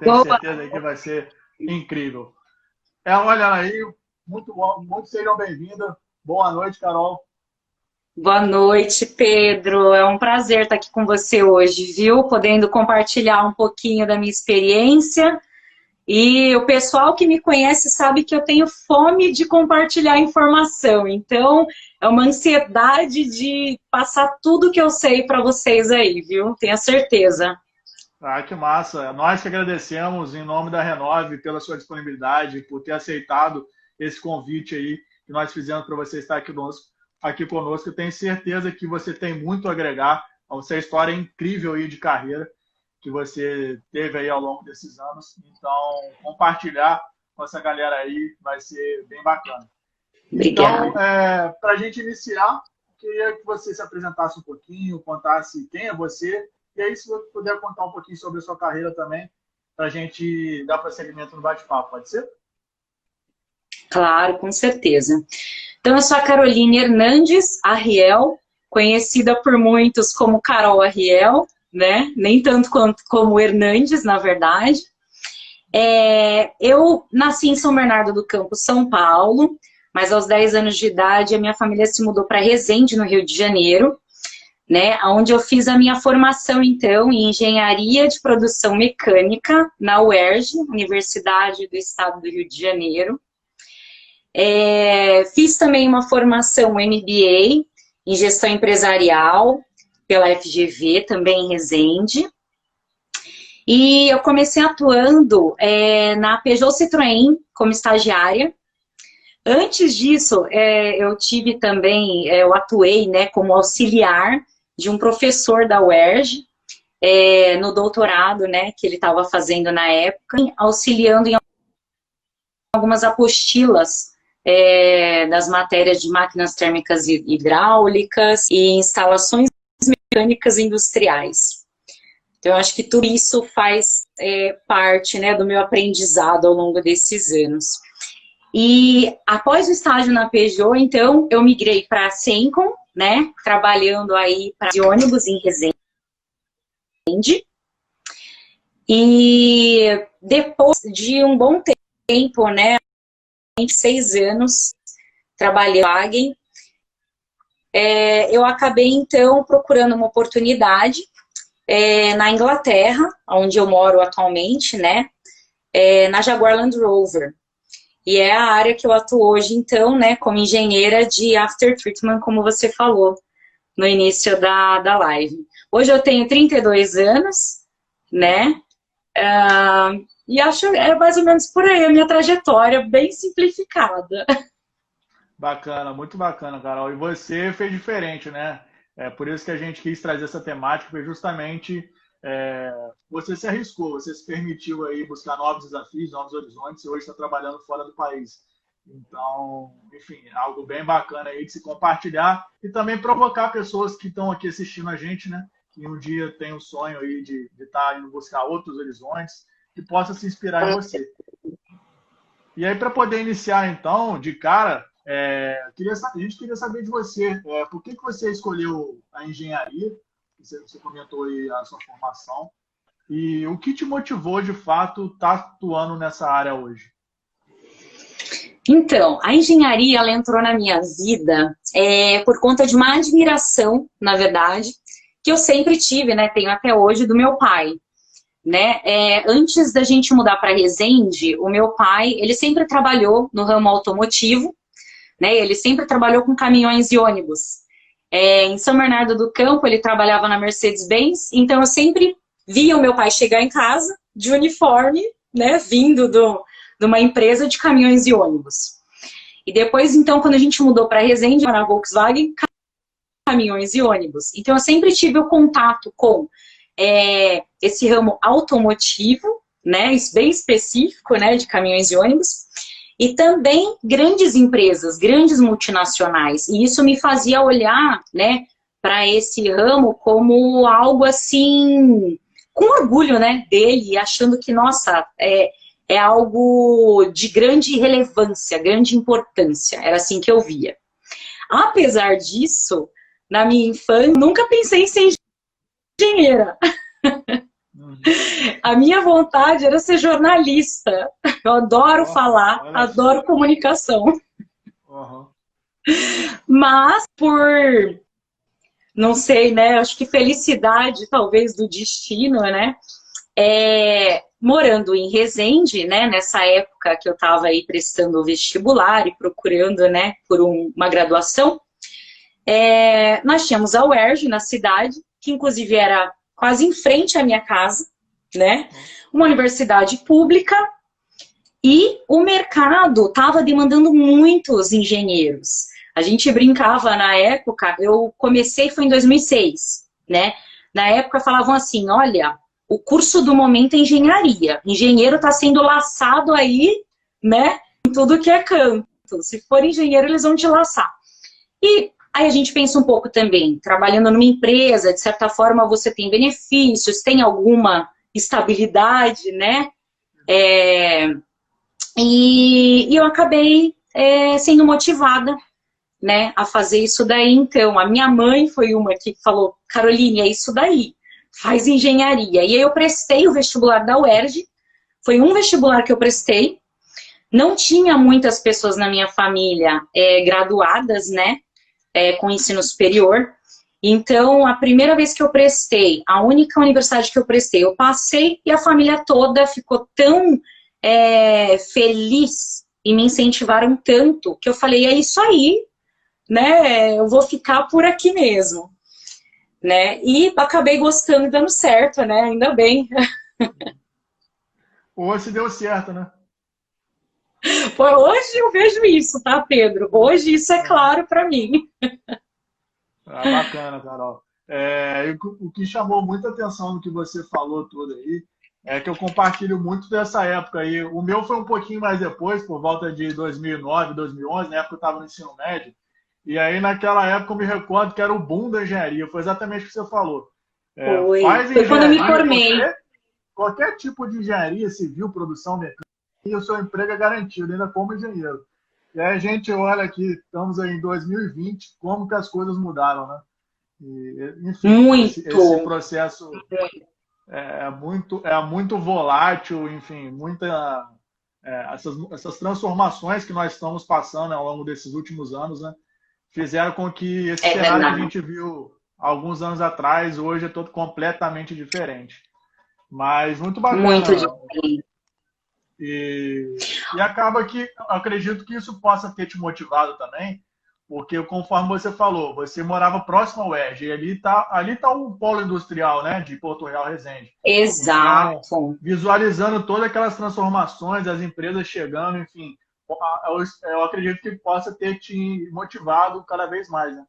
tenho Boa. certeza que vai ser incrível. Olha aí, muito bom, muito sejam bem-vindos. Boa noite, Carol. Boa noite, Pedro. É um prazer estar aqui com você hoje, viu? Podendo compartilhar um pouquinho da minha experiência. E o pessoal que me conhece sabe que eu tenho fome de compartilhar informação. Então, é uma ansiedade de passar tudo que eu sei para vocês aí, viu? Tenho certeza. Ah, que massa. Nós que agradecemos em nome da Renove pela sua disponibilidade, por ter aceitado esse convite aí que nós fizemos para você estar aqui conosco. Eu tenho certeza que você tem muito a agregar. Essa história incrível aí de carreira que você teve aí ao longo desses anos. Então, compartilhar com essa galera aí vai ser bem bacana. Então, Obrigada. para a gente iniciar, queria que você se apresentasse um pouquinho, contasse quem é você, e aí se você puder contar um pouquinho sobre a sua carreira também, para a gente dar prosseguimento no bate-papo, pode ser? Claro, com certeza. Então, eu sou a Caroline Hernandes Arriel, conhecida por muitos como Carol Arriel, né? Nem tanto como Hernandes, na verdade. Eu nasci em São Bernardo do Campo, São Paulo, mas aos 10 anos de idade a minha família se mudou para Resende, no Rio de Janeiro, né? Onde eu fiz a minha formação, então, em Engenharia de Produção Mecânica, na UERJ, Universidade do Estado do Rio de Janeiro. Fiz também uma formação MBA em Gestão Empresarial, pela FGV, também em Resende. E eu comecei atuando na Peugeot Citroën como estagiária. Antes disso, eu atuei, né, como auxiliar de um professor da UERJ, no doutorado, né, que ele estava fazendo na época, auxiliando em algumas apostilas das matérias de máquinas térmicas e hidráulicas e instalações mecânicas industriais. Então, eu acho que tudo isso faz parte, né, do meu aprendizado ao longo desses anos. E após o estágio na Peugeot, então, eu migrei para a Sencon, né, trabalhando aí para ônibus em Resende. E depois de um bom tempo, né, 26 anos trabalhando na Wagen, eu acabei, então, procurando uma oportunidade na Inglaterra, onde eu moro atualmente, né, na Jaguar Land Rover. E é a área que eu atuo hoje, então, né, como engenheira de After Treatment, como você falou no início da live. Hoje eu tenho 32 anos, né, e acho mais ou menos por aí a minha trajetória, bem simplificada. Bacana, muito bacana, Carol. E você fez diferente, né? É por isso que a gente quis trazer essa temática, foi justamente você se arriscou, você se permitiu aí buscar novos desafios, novos horizontes, e hoje está trabalhando fora do país. Então, enfim, algo bem bacana aí de se compartilhar e também provocar pessoas que estão aqui assistindo a gente, né? Que um dia tem o sonho aí de estar indo buscar outros horizontes, que possa se inspirar em você. E aí, para poder iniciar, então, de cara, a gente queria saber de você, por que você escolheu a engenharia? Você comentou aí a sua formação. E o que te motivou, de fato, estar atuando nessa área hoje? Então, a engenharia, ela entrou na minha vida por conta de uma admiração, na verdade, que eu sempre tive, né, tenho até hoje, do meu pai. Né? Antes da gente mudar para Resende, o meu pai, ele sempre trabalhou no ramo automotivo, né? Ele sempre trabalhou com caminhões e ônibus. Em São Bernardo do Campo, ele trabalhava na Mercedes-Benz, então eu sempre via o meu pai chegar em casa de uniforme, né? Vindo de uma empresa de caminhões e ônibus. E depois, então, quando a gente mudou para Resende, na Volkswagen, caminhões e ônibus. Então, eu sempre tive o contato com esse ramo automotivo, né, bem específico, né, de caminhões e ônibus, e também grandes empresas, grandes multinacionais, e isso me fazia olhar, né, para esse ramo como algo assim, com orgulho, né, dele, achando que, nossa, é algo de grande relevância, grande importância, era assim que eu via. Apesar disso, na minha infância, nunca pensei em ser engenheira. A minha vontade era ser jornalista. Eu adoro falar, adoro comunicação. Uhum. Mas por, não sei, né? Acho que felicidade, talvez, do destino, né? Morando em Resende, né? Nessa época que eu estava aí prestando o vestibular e procurando, né? Por uma graduação, nós tínhamos a UERJ na cidade, que inclusive era quase em frente à minha casa, né? Uma universidade pública, e o mercado estava demandando muitos engenheiros. A gente brincava na época, eu comecei foi em 2006, né? Na época falavam assim, olha, o curso do momento é engenharia. Engenheiro está sendo laçado aí, né? Em tudo que é canto. Se for engenheiro, eles vão te laçar. E aí a gente pensa um pouco também, trabalhando numa empresa, de certa forma você tem benefícios, tem alguma estabilidade, né? E eu acabei sendo motivada, né, a fazer isso daí. Então, a minha mãe foi uma que falou, Caroline, é isso daí, faz engenharia. E aí eu prestei o vestibular da UERJ, foi um vestibular que eu prestei, não tinha muitas pessoas na minha família graduadas, né, com ensino superior. Então, a primeira vez que eu prestei, a única universidade que eu prestei, eu passei e a família toda ficou tão feliz e me incentivaram tanto que eu falei, é isso aí, né? Eu vou ficar por aqui mesmo, né? E acabei gostando e dando certo, né? Ainda bem. Hoje deu certo, né? Hoje eu vejo isso, tá, Pedro? Hoje isso é claro para mim. Bacana, Carol. O que chamou muita atenção no que você falou tudo aí é que eu compartilho muito dessa época aí. O meu foi um pouquinho mais depois, por volta de 2009, 2011, na época que eu estava no ensino médio. E aí, naquela época, eu me recordo que era o boom da engenharia. Foi exatamente o que você falou. Foi quando eu me formei. Qualquer tipo de engenharia civil, produção mecânica, e o seu emprego é garantido, ainda como engenheiro. E aí a gente olha aqui, estamos aí em 2020, como que as coisas mudaram, né? Enfim, esse processo é muito volátil, enfim, essas transformações que nós estamos passando, né, ao longo desses últimos anos, né, fizeram com que esse cenário que a gente viu alguns anos atrás, hoje é todo completamente diferente. Mas muito bacana. Muito diferente. E acaba que eu acredito que isso possa ter te motivado também, porque conforme você falou, você morava próximo ao UERJ, e ali tá o polo industrial, né, de Porto Real, Resende. Exato. Então, visualizando todas aquelas transformações, as empresas chegando, enfim, eu acredito que possa ter te motivado cada vez mais, né?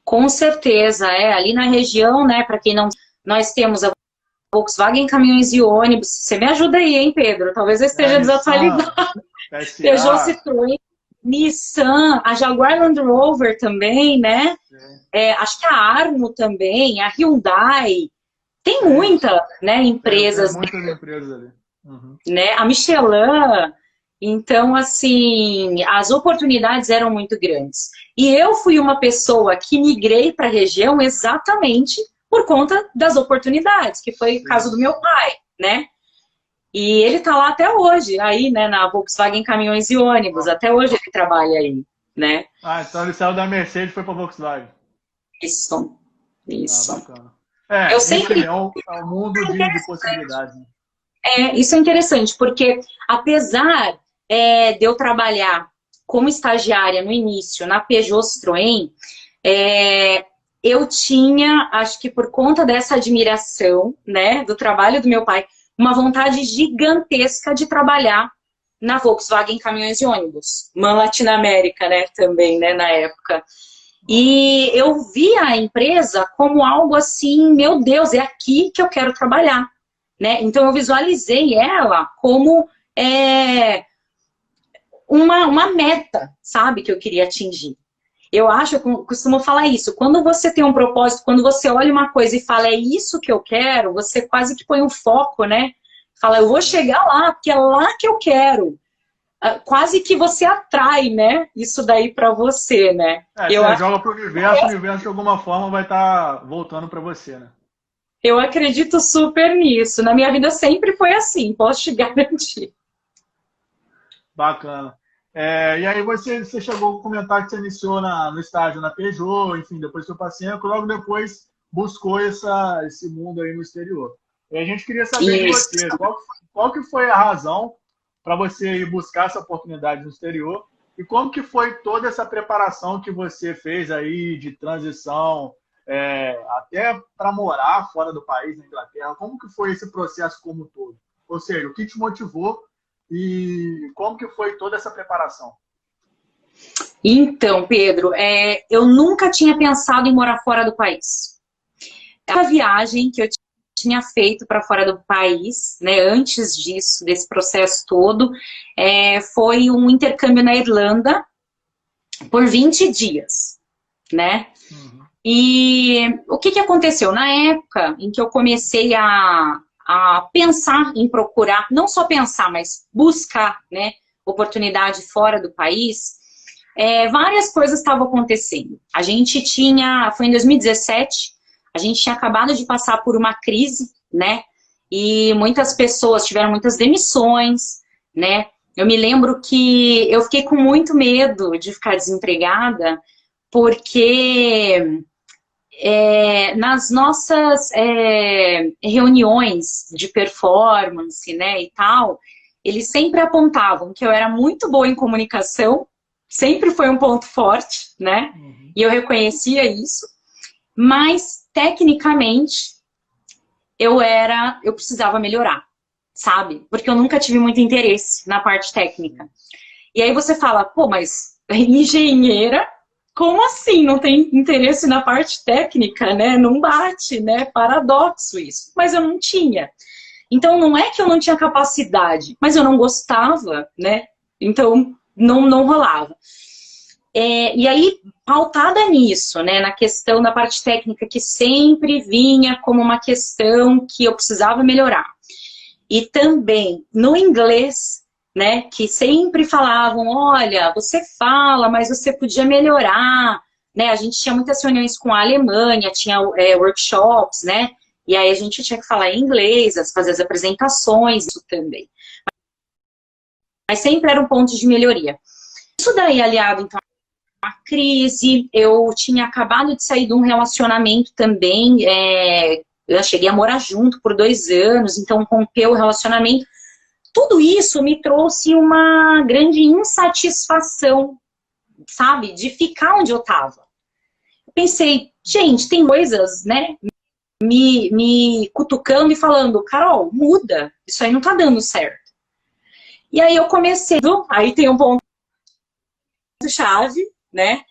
Com certeza, ali na região, né, para quem não... Nós temos a Volkswagen Caminhões e Ônibus. Você me ajuda aí, hein, Pedro? Talvez eu esteja desatualizado. Peugeot, Citroën, Nissan, a Jaguar Land Rover também, né? Acho que a Arno também, a Hyundai. Tem muitas, né, empresas. Tem muitas empresas ali. Uhum. Né? A Michelin. Então, assim, as oportunidades eram muito grandes. E eu fui uma pessoa que migrei para a região exatamente por conta das oportunidades, que foi o caso do meu pai, né? E ele tá lá até hoje, aí, né, na Volkswagen Caminhões e Ônibus, até hoje ele trabalha aí, né? Então ele saiu da Mercedes e foi para a Volkswagen. Isso. Bacana. Eu sempre... é um mundo de possibilidades. Né? Isso é interessante, porque apesar de eu trabalhar como estagiária no início na Peugeot Citroën, eu tinha, acho que por conta dessa admiração, né, do trabalho do meu pai, uma vontade gigantesca de trabalhar na Volkswagen Caminhões e Ônibus, MAN Latinoamérica, né, também, né, na época. E eu via a empresa como algo assim, meu Deus, é aqui que eu quero trabalhar, né? Então eu visualizei ela como uma meta, sabe, que eu queria atingir. Eu costumo falar isso, quando você tem um propósito, quando você olha uma coisa e fala, é isso que eu quero, você quase que põe um foco, né? Fala, eu vou chegar lá, porque é lá que eu quero. Quase que você atrai, né? Isso daí pra você, né? Você joga pro universo, o universo de alguma forma vai estar voltando para você, né? Eu acredito super nisso. Na minha vida sempre foi assim, posso te garantir. Bacana. E aí você chegou a comentar que você iniciou no estágio na Peugeot, enfim, depois foi para a Senco, logo depois buscou esse mundo aí no exterior. E a gente queria saber de Isso. você, qual que foi a razão para você ir buscar essa oportunidade no exterior e como que foi toda essa preparação que você fez aí de transição, até para morar fora do país, na Inglaterra, como que foi esse processo como um todo? Ou seja, o que te motivou e como que foi toda essa preparação? Então, Pedro, eu nunca tinha pensado em morar fora do país. A viagem que eu tinha feito para fora do país, né, antes disso, desse processo todo, foi um intercâmbio na Irlanda por 20 dias, né? Uhum. E o que aconteceu? Na época em que eu comecei a pensar em procurar, não só pensar, mas buscar, né, oportunidade fora do país, várias coisas estavam acontecendo. A gente foi em 2017, a gente tinha acabado de passar por uma crise, né, e muitas pessoas tiveram muitas demissões, né. Eu me lembro que eu fiquei com muito medo de ficar desempregada, porque nas nossas reuniões de performance, né, e tal, eles sempre apontavam que eu era muito boa em comunicação, sempre foi um ponto forte, né, e eu reconhecia isso, mas, tecnicamente, eu precisava melhorar, sabe, porque eu nunca tive muito interesse na parte técnica. E aí você fala, pô, mas engenheira, como assim não tem interesse na parte técnica, né? Não bate, né? Paradoxo isso. Mas eu não tinha. Então, não é que eu não tinha capacidade, mas eu não gostava, né? Então, não rolava. E aí, pautada nisso, né? Na questão da parte técnica, que sempre vinha como uma questão que eu precisava melhorar. E também, no inglês, né, que sempre falavam, olha, você fala, mas você podia melhorar, né, a gente tinha muitas reuniões com a Alemanha, tinha workshops, né, e aí a gente tinha que falar em inglês, fazer as apresentações, isso também. Mas sempre era um ponto de melhoria. Isso daí, aliado, então, à crise, eu tinha acabado de sair de um relacionamento também, eu cheguei a morar junto por 2 anos, então rompeu o relacionamento. Tudo isso me trouxe uma grande insatisfação, sabe? De ficar onde eu estava. Eu pensei, gente, tem coisas, né? Me cutucando e falando, Carol, muda. Isso aí não tá dando certo. E aí eu comecei, aí tem um ponto-chave, né?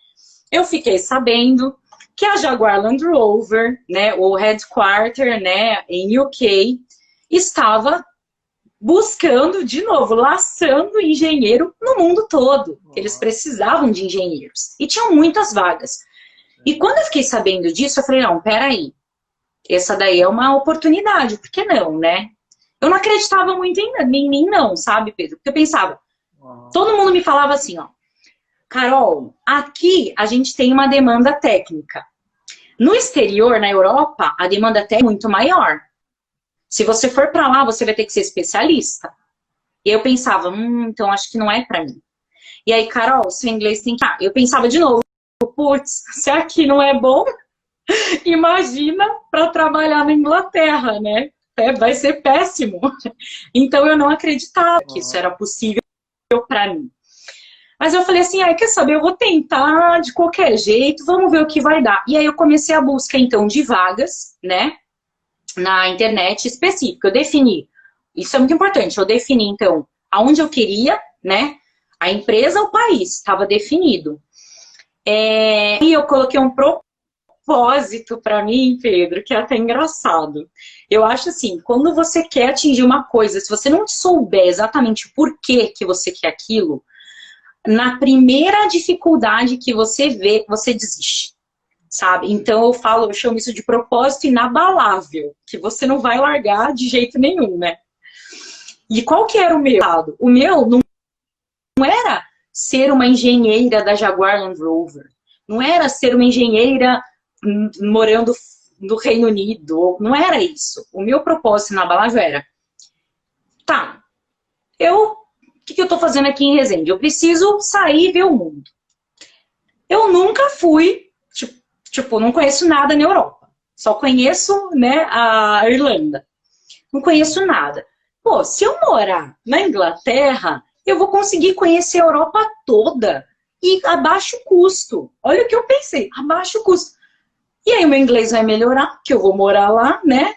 Eu fiquei sabendo que a Jaguar Land Rover, né? O headquarter, né? Em UK, estava buscando, de novo, laçando engenheiro no mundo todo. Eles precisavam de engenheiros. E tinham muitas vagas. E quando eu fiquei sabendo disso, eu falei, não, peraí. Essa daí é uma oportunidade, por que não, né? Eu não acreditava muito em mim, não, sabe, Pedro? Porque eu pensava, todo mundo me falava assim, ó, Carol, aqui a gente tem uma demanda técnica. No exterior, na Europa, a demanda técnica é muito maior. Se você for para lá, você vai ter que ser especialista. E eu pensava, então acho que não é para mim. E aí, Carol, seu inglês tem que... eu pensava de novo, putz, se aqui não é bom, imagina para trabalhar na Inglaterra, né? Vai ser péssimo. Então eu não acreditava que isso era possível para mim. Mas eu falei assim, quer saber, eu vou tentar de qualquer jeito, vamos ver o que vai dar. E aí eu comecei a busca, então, de vagas, né? Na internet específica. Eu defini, isso é muito importante, eu defini, então, aonde eu queria, né? A empresa, o país, estava definido. E eu coloquei um propósito para mim, Pedro, que é até engraçado. Eu acho assim, quando você quer atingir uma coisa, se você não souber exatamente o porquê que você quer aquilo, na primeira dificuldade que você vê, você desiste. Sabe? Então eu chamo isso de propósito inabalável, que você não vai largar de jeito nenhum, né? E qual que era o meu? O meu não era ser uma engenheira da Jaguar Land Rover, não era ser uma engenheira morando no Reino Unido, não era isso. O meu propósito na Balavio era, tá, o que eu tô fazendo aqui em Resende? Eu preciso sair e ver o mundo. Eu nunca fui, tipo, não conheço nada na Europa. Só conheço, né, a Irlanda. Não conheço nada. Pô, se eu morar na Inglaterra, eu vou conseguir conhecer a Europa toda e a baixo custo. Olha o que eu pensei, a baixo custo. E aí o meu inglês vai melhorar, porque eu vou morar lá, né?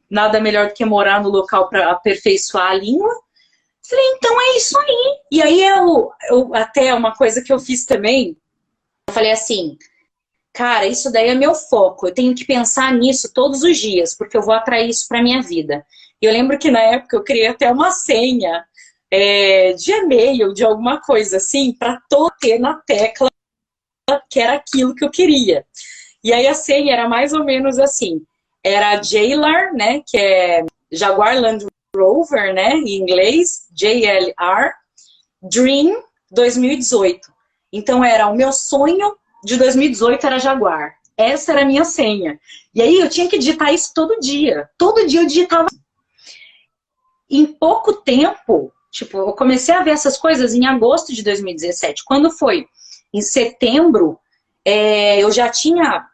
Nada melhor do que morar no local para aperfeiçoar a língua. Falei, então é isso aí. E aí eu até uma coisa que eu fiz também, eu falei assim, cara, isso daí é meu foco, eu tenho que pensar nisso todos os dias, porque eu vou atrair isso para minha vida. E eu lembro que na época eu criei até uma senha de e-mail, de alguma coisa assim, para ter na tecla que era aquilo que eu queria. E aí a senha era mais ou menos assim, era JLR, né, que é Jaguar Land Rover, né, em inglês, JLR, Dream 2018. Então era o meu sonho de 2018 era Jaguar. Essa era a minha senha. E aí eu tinha que digitar isso todo dia. Todo dia eu digitava. Em pouco tempo, tipo, eu comecei a ver essas coisas em agosto de 2017. Quando foi em setembro, eu já tinha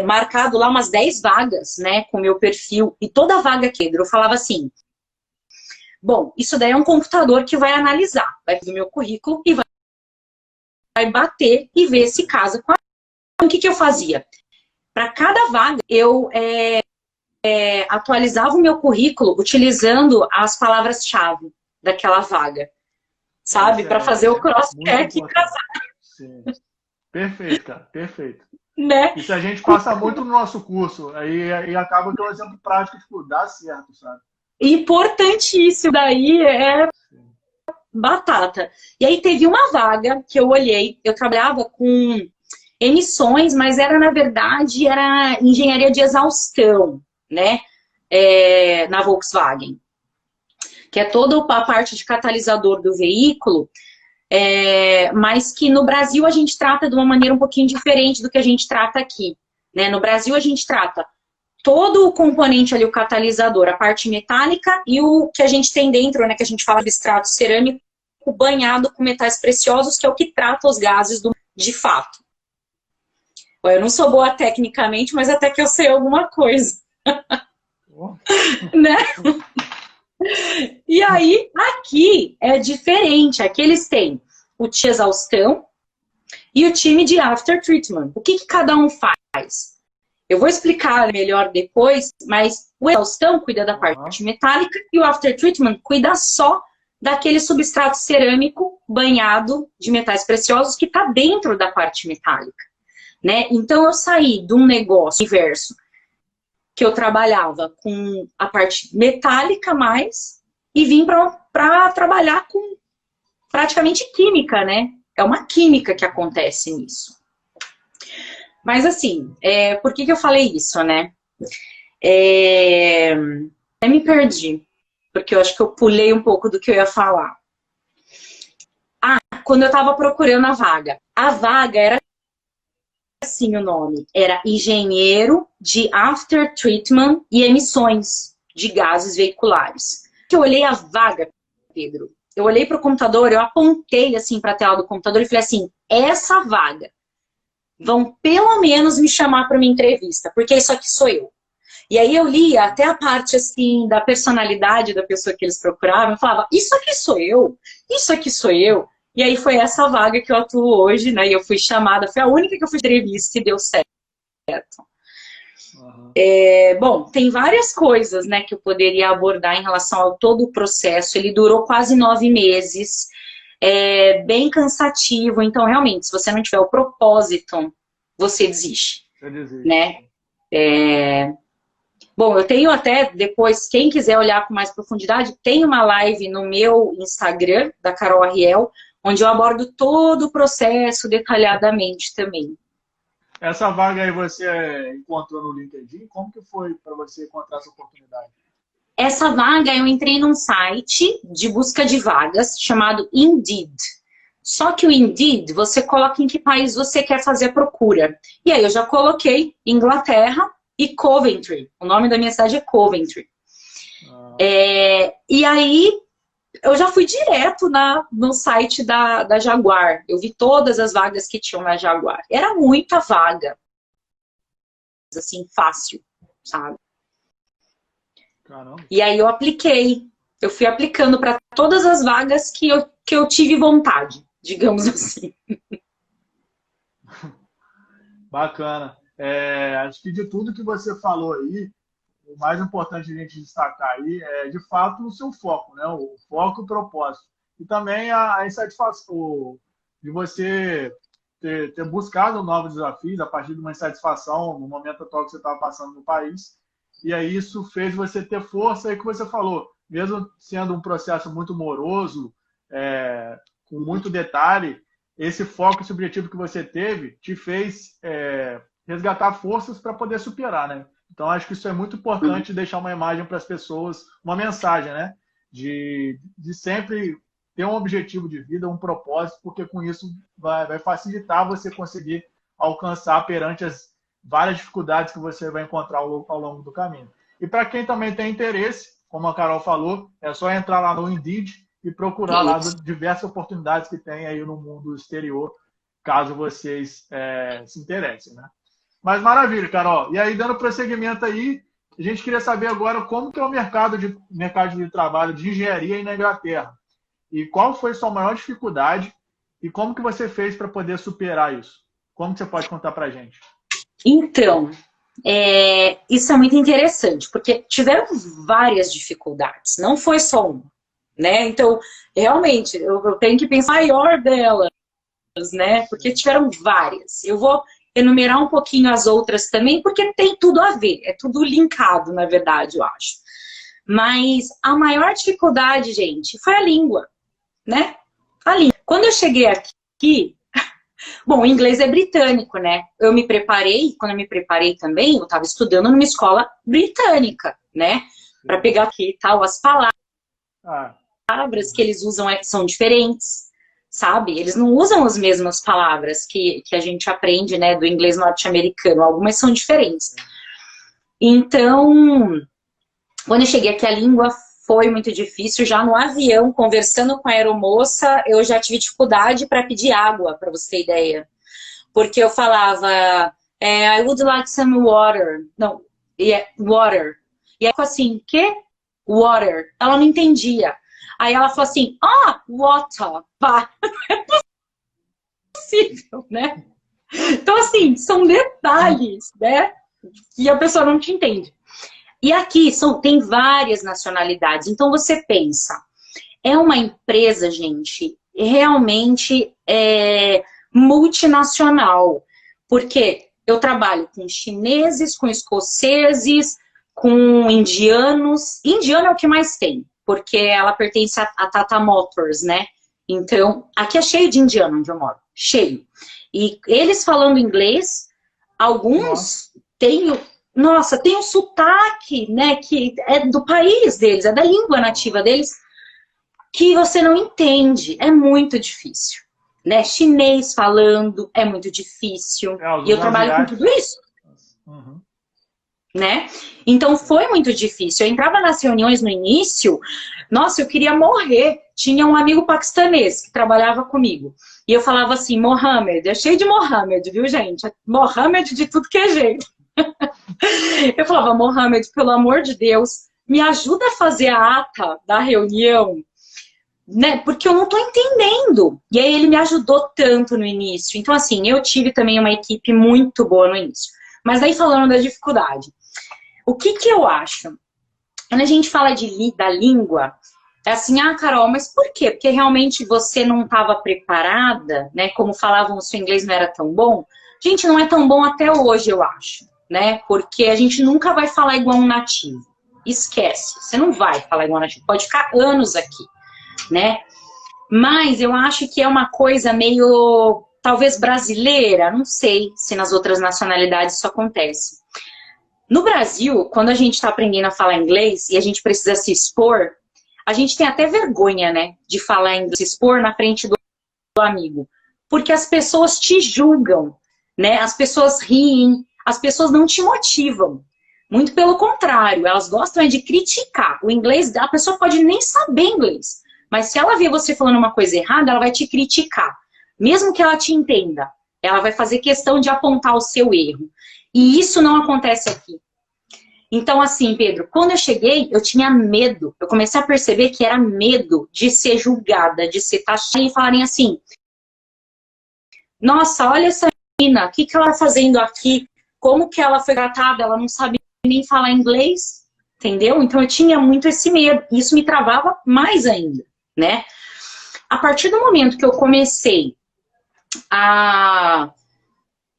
marcado lá umas 10 vagas, né, com o meu perfil. E toda vaga que eu falava assim, bom, isso daí é um computador que vai analisar, vai ver o meu currículo e vai bater e ver se casa com a... Então, o que eu fazia? Para cada vaga, eu atualizava o meu currículo utilizando as palavras-chave daquela vaga, sabe? Para fazer o cross-check e casar. Sim. Perfeito, cara, perfeito. Né? Isso a gente passa muito no nosso curso, aí acaba que é um exemplo prático, tipo, dá certo, sabe? Importantíssimo, daí batata. E aí teve uma vaga que eu olhei, eu trabalhava com emissões, mas na verdade, era engenharia de exaustão, né? Na Volkswagen. Que é toda a parte de catalisador do veículo, mas que no Brasil a gente trata de uma maneira um pouquinho diferente do que a gente trata aqui. Né? No Brasil a gente trata todo o componente ali, o catalisador, a parte metálica e o que a gente tem dentro, né, que a gente fala de extrato cerâmico banhado com metais preciosos, que é o que trata os gases de fato. Eu não sou boa tecnicamente, mas até que eu sei alguma coisa. Né? E aí, aqui é diferente. Aqui eles têm o time de exaustão e o time de after treatment. O que cada um faz? Eu vou explicar melhor depois, mas o exaustão cuida da parte metálica e o after treatment cuida só daquele substrato cerâmico banhado de metais preciosos que está dentro da parte metálica. Né? Então, eu saí de um negócio inverso, que eu trabalhava com a parte metálica mais, e vim para trabalhar com praticamente química, né? É uma química que acontece nisso. Mas assim, por que eu falei isso, né? Eu me perdi, porque eu acho que eu pulei um pouco do que eu ia falar. Quando eu estava procurando a vaga era assim o nome, era engenheiro de after treatment e emissões de gases veiculares. Eu olhei a vaga, Pedro, eu olhei para o computador, eu apontei assim para a tela do computador e falei assim, essa vaga vão pelo menos me chamar para uma entrevista, porque isso aqui sou eu. E aí eu lia até a parte assim da personalidade da pessoa que eles procuravam, eu falava, isso aqui sou eu, isso aqui sou eu. E aí foi essa vaga que eu atuo hoje, né? E eu fui chamada, foi a única que eu fui entrevista e deu certo. Bom, tem várias coisas, né, que eu poderia abordar em relação ao todo o processo. Ele durou quase 9 meses, bem cansativo. Então, realmente, se você não tiver o propósito, você desiste. Né? Bom, eu tenho até depois, quem quiser olhar com mais profundidade, tem uma live no meu Instagram, da Carol Arriel, onde eu abordo todo o processo detalhadamente também. Essa vaga aí você encontrou no LinkedIn? Como que foi para você encontrar essa oportunidade? Essa vaga eu entrei num site de busca de vagas chamado Indeed. Só que o Indeed, você coloca em que país você quer fazer a procura. E aí eu já coloquei Inglaterra, e Coventry. O nome da minha cidade é Coventry. Ah, E aí, eu já fui direto no site da Jaguar. Eu vi todas as vagas que tinham na Jaguar. Era muita vaga. Assim, fácil, sabe? caramba. E aí eu apliquei. Eu fui aplicando para todas as vagas que eu tive vontade, digamos assim. Bacana. Acho que de tudo que você falou aí, o mais importante a gente destacar aí é, de fato, o seu foco, né? O foco e o propósito. E também a insatisfação de você ter buscado novos desafios a partir de uma insatisfação no momento atual que você estava passando no país. E aí isso fez você ter força aí que você falou. Mesmo sendo um processo muito moroso, com muito detalhe, esse foco, esse objetivo que você teve, te fez resgatar forças para poder superar, né? Então, acho que isso é muito importante deixar uma imagem para as pessoas, uma mensagem, né? De sempre ter um objetivo de vida, um propósito, porque com isso vai facilitar você conseguir alcançar perante as várias dificuldades que você vai encontrar ao longo do caminho. E para quem também tem interesse, como a Carol falou, é só entrar lá no Indeed e procurar lá diversas oportunidades que tem aí no mundo exterior, caso vocês se interessem, né? Mas maravilha, Carol. E aí, dando prosseguimento aí, a gente queria saber agora como que é o mercado de trabalho de engenharia aí na Inglaterra. E qual foi a sua maior dificuldade e como que você fez para poder superar isso? Como que você pode contar para a gente? Então, isso é muito interessante, porque tiveram várias dificuldades, não foi só uma, né? Então, realmente, eu tenho que pensar a maior delas, né? Porque tiveram várias. Eu vou enumerar um pouquinho as outras também, porque tem tudo a ver, é tudo linkado, na verdade, eu acho. Mas a maior dificuldade, gente, foi a língua, né? A língua. Quando eu cheguei aqui, bom, o inglês é britânico, né? Eu me preparei, quando eu me preparei também, eu estava estudando numa escola britânica, né? Para pegar aqui e tal, as palavras que eles usam são diferentes, sabe? Eles não usam as mesmas palavras que a gente aprende, né, do inglês norte-americano. Algumas são diferentes. Então, quando eu cheguei aqui, a língua foi muito difícil. Já no avião, conversando com a aeromoça, eu já tive dificuldade para pedir água, para você ter ideia. Porque eu falava, I would like some water. Não, water. E aí eu falei assim, que? Water. Ela não entendia. Aí ela falou assim, water. Pá. Não é possível, né? Então, assim, são detalhes, né? Que a pessoa não te entende. E aqui tem várias nacionalidades. Então, você pensa, é uma empresa, gente, realmente multinacional. Porque eu trabalho com chineses, com escoceses, com indianos. Indiano é o que mais tem, porque ela pertence a Tata Motors, né? Então, aqui é cheio de indiano onde eu moro. Cheio. E eles falando inglês, alguns têm tem um sotaque, né, que é do país deles, é da língua nativa deles, que você não entende. É muito difícil. Né? Chinês falando é muito difícil. E eu trabalho com tudo isso. Uhum. Né? Então foi muito difícil. Eu entrava nas reuniões no início, nossa, eu queria morrer. Tinha um amigo paquistanês que trabalhava comigo. E eu falava assim, Mohamed, é cheio de Mohamed, viu, gente? Mohamed de tudo que é jeito. Eu falava, Mohamed, pelo amor de Deus, me ajuda a fazer a ata da reunião, né? Porque eu não tô entendendo. E aí ele me ajudou tanto no início. Então, assim, eu tive também uma equipe muito boa no início. Mas aí falando da dificuldade, o que eu acho? Quando a gente fala da língua, é assim, Carol, mas por quê? Porque realmente você não estava preparada, né? Como falavam, o seu inglês não era tão bom. Gente, não é tão bom até hoje, eu acho, né? Porque a gente nunca vai falar igual um nativo. Esquece, você não vai falar igual um nativo. Pode ficar anos aqui, né? Mas eu acho que é uma coisa meio, talvez brasileira, não sei se nas outras nacionalidades isso acontece. No Brasil, quando a gente está aprendendo a falar inglês e a gente precisa se expor, a gente tem até vergonha, né, de falar inglês, se expor na frente do amigo. Porque as pessoas te julgam, né? As pessoas riem, as pessoas não te motivam. Muito pelo contrário, elas gostam de criticar. O inglês, a pessoa pode nem saber inglês, mas se ela vê você falando uma coisa errada, ela vai te criticar. Mesmo que ela te entenda, ela vai fazer questão de apontar o seu erro. E isso não acontece aqui. Então, assim, Pedro, quando eu cheguei, eu tinha medo. Eu comecei a perceber que era medo de ser julgada, de ser taxada e falarem assim: nossa, olha essa menina, o que ela está fazendo aqui? Como que ela foi tratada? Ela não sabe nem falar inglês, entendeu? Então, eu tinha muito esse medo. E isso me travava mais ainda, né? A partir do momento que eu comecei a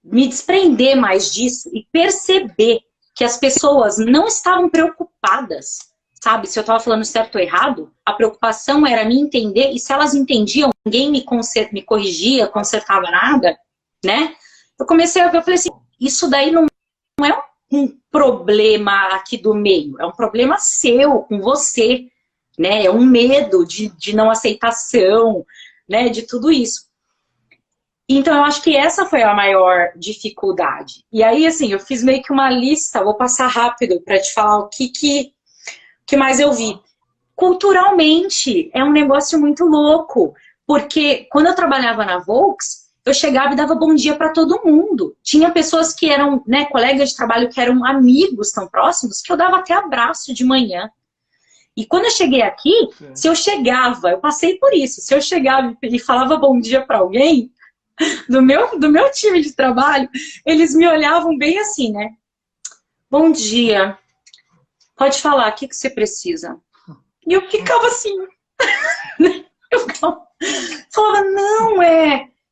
me desprender mais disso e perceber que as pessoas não estavam preocupadas, sabe? Se eu estava falando certo ou errado, a preocupação era me entender, e se elas entendiam, ninguém me corrigia, consertava nada, né? Eu comecei a ver, eu falei assim, isso daí não é um problema aqui do meio, é um problema seu, com você, né? É um medo de não aceitação, né? De tudo isso. Então, eu acho que essa foi a maior dificuldade. E aí, assim, eu fiz meio que uma lista, vou passar rápido para te falar o que mais eu vi. Culturalmente, é um negócio muito louco, porque quando eu trabalhava na Volks, eu chegava e dava bom dia para todo mundo. Tinha pessoas que eram, né, colegas de trabalho que eram amigos tão próximos, que eu dava até abraço de manhã. E quando eu cheguei aqui, se eu chegava, eu passei por isso, se eu chegava e falava bom dia para alguém, do meu time de trabalho, eles me olhavam bem assim, né? Bom dia. Pode falar, o que você precisa? E eu ficava assim. Eu falava, não,